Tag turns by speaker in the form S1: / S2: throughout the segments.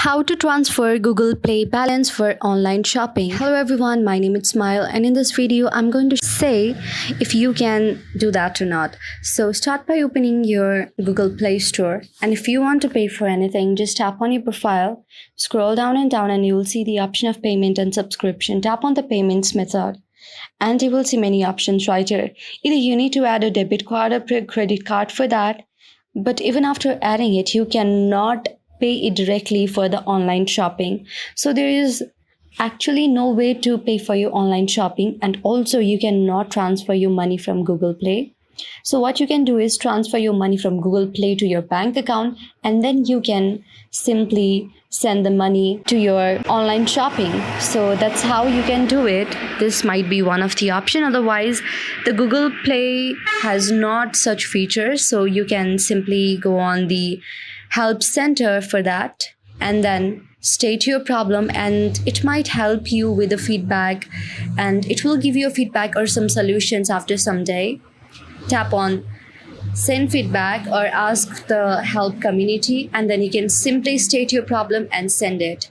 S1: How to transfer Google Play balance for online shopping. Hello everyone, my name is Smile, and in this video I'm going to say if you can do that or not. So start by opening your Google Play Store, and if you want to pay for anything, just tap on your profile, scroll down and you will see the option of payment and subscription. Tap on the payments method and you will see many options right here. Either you need to add a debit card or credit card for that, but even after adding it, you cannot pay it directly for the online shopping. So there is actually no way to pay for your online shopping, and also you cannot transfer your money from Google Play. So what you can do is transfer your money from Google Play to your bank account, and then you can simply send the money to your online shopping. So that's how you can do it. This might be one of the option. Otherwise, the Google Play has not such features. So you can simply go on the help center for that and then state your problem, and it might help you with the feedback, and it will give you a feedback or some solutions after some day. Tap on send feedback or ask the help community, and then you can simply state your problem and send it.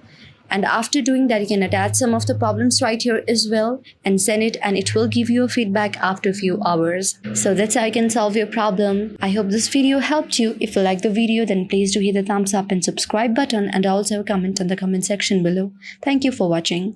S1: And after doing that, you can attach some of the problems right here as well and send it, and it will give you a feedback after a few hours. So that's how you can solve your problem. I hope this video helped you. If you like the video, then please do hit the thumbs up and subscribe button, and also comment on the comment section below. Thank you for watching.